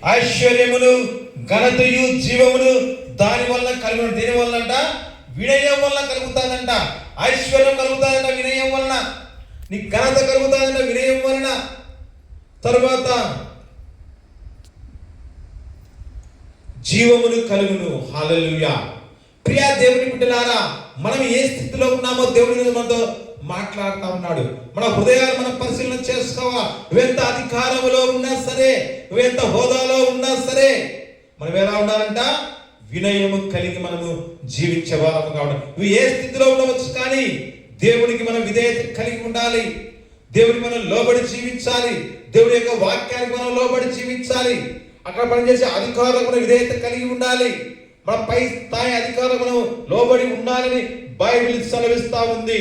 ఐశ్వర్యమును, ఘనతయు, జీవమును దాని వల్ల కలుగును. దేని వల్ల అంట? వినయం వల్ల కలుగుతాదంట. ఐశ్వర్యం కలుగుతాదంట వినయం వలన. నీ ఘనత కలుగుతాదంట వినయం వలన. తరువాత జీవమును కలుగును. హల్లెలూయా. ప్రియా దేవుని బిడ్డలారా, మనం ఏ స్థితిలో ఉన్నామో దేవుని మనతో మాట్లాడుతూ ఉన్నాడు. మన హృదయాలు మనం పరిశీలన చేసుకోవా. నువ్వెంత అధికారంలో ఉన్నా సరే, నువ్వెంత హోదాలో ఉన్నా సరే, మనం ఎలా ఉండాలంట? వినయము కలిగి మనము జీవించేవారము కావడం. నువ్వు ఏ స్థితిలో ఉండవచ్చు కానీ దేవునికి మనం విధేయత కలిగి ఉండాలి. దేవునికి మనం లోబడి జీవించాలి. దేవుడి యొక్క వాక్యానికి మనం లోబడి జీవించాలి. అక్కడ పనిచేసే అధికారులకు మనం విధేయత కలిగి ఉండాలి. మన పై స్థాయి అధికారులకు మనం లోబడి ఉండాలని బైబిల్ సెలవిస్తా ఉంది.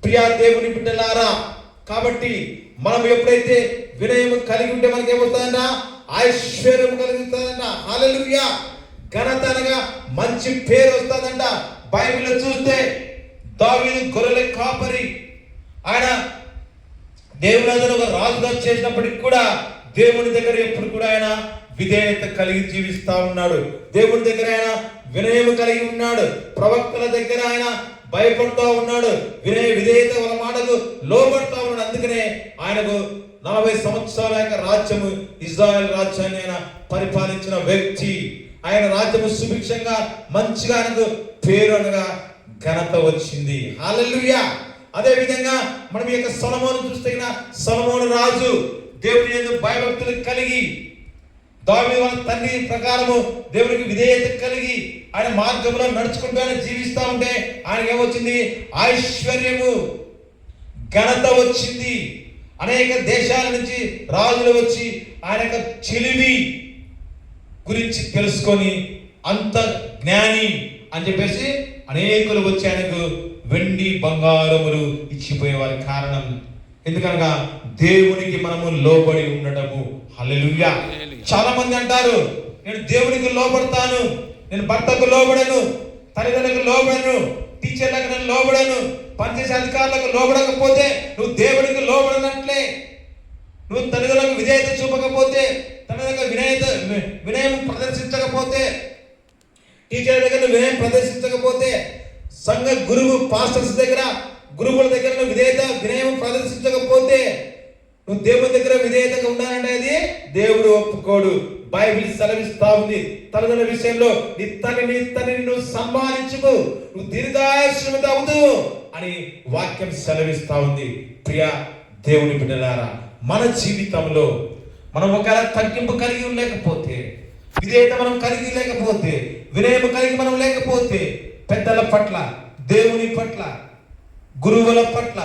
ప్రియా దేవుని బిడ్డలారా, కాబట్టి మనం ఎప్పుడైతే వినయం కలిగి ఉంటే మనకి ఏమవుతుందంట? ఐశ్వర్యం కలుగుతుందంట. హల్లెలూయా. ఘనత అనగా మంచి పేరు వస్తుందంట. బైబిల్లో చూస్తే దావీదు గొర్రెల కాపరి, ఆయన దేవుని ఒక రాజుగా చేసినప్పటికి కూడా దేవుని దగ్గర ఎప్పుడు కూడా ఆయన విధేయత కలిగి జీవిస్తా ఉన్నాడు. దేవుని దగ్గర ఆయన వినయం కలిగి ఉన్నాడు. ప్రవక్తల దగ్గర ఆయన భయపడుతూ ఉన్నాడు. విధేయత వాళ్ళ మాటకు లోబడుతూ ఉన్నాడు. అందుకనే ఆయనకు 40 సంవత్సరాల యొక్క రాజ్యము, ఇజ్రాయెల్ రాజ్యాన్ని ఆయన పరిపాలించిన వ్యక్తి. ఆయన రాజ్యము సుభిక్షంగా మంచిగా ఆయనకు పేరు అనగా ఘనత వచ్చింది. హల్లెలూయా. అదే విధంగా మనం ఈ యొక్క సొలొమోను చూస్తే, సొలొమోను రాజు దేవుని యందు భయభక్తులు కలిగి, దావీదు వాళ్ళ తండ్రి ప్రకారము దేవునికి విధేయత కలిగి ఆయన మార్గంలో నడుచుకుంటూ ఆయన జీవిస్తూ ఉంటే ఆయనకి ఏమొచ్చింది? ఐశ్వర్యము, ఘనత వచ్చింది. అనేక దేశాల నుంచి రాజులు వచ్చి ఆయన యొక్క చిలివి గురించి తెలుసుకొని అంత జ్ఞాని అని చెప్పేసి అనేకులు వచ్చి ఆయనకు వెండి బంగారములు ఇచ్చిపోయేవారి కారణం ఎందుకనగా దేవునికి మనము లోబడి ఉండటము. హల్లెలూయా. చాలా మంది అంటారు, నేను దేవునికి లోబడతాను, నేను భర్తకు లోబడను, తల్లిదండ్రులకు లోబడను, టీచర్లకు నేను లోబడను, పనిచేసే అధికారులకు లోబడకపోతే నువ్వు దేవునికి లోబడనట్లే. నువ్వు తల్లిదండ్రులకు విధేయత చూపకపోతే, తల్లిదండ్రులకు వినయం ప్రదర్శించకపోతే, టీచర్ దగ్గర వినయం ప్రదర్శించకపోతే, సంఘ గురువు పాస్టర్స్ దగ్గర, గురువుల దగ్గర నువ్వు వినయం ప్రదర్శించకపోతే నువ్వు దేవుని దగ్గర విధేయతగా ఉండాలంటే అది దేవుడు ఒప్పుకోడు. బైబిల్ సెలవిస్తా ఉంది, తల్లిదండ్రుల విషయంలో నీ తల్లిని నువ్వు సంపాదించుకు, నువ్వు దీర్ఘాయుష్యముతో అవుతావు అని వాక్యం సెలవిస్తా ఉంది. ప్రియ దేవుని బిడ్డలారా, మన జీవితంలో మనం ఒకవేళ తగ్గింపు కలిగి లేకపోతే, విధేయత మనం కలిగి లేకపోతే, వినయం కలిగి మనం లేకపోతే, పెద్దల పట్ల, దేవుని పట్ల, గురువుల పట్ల,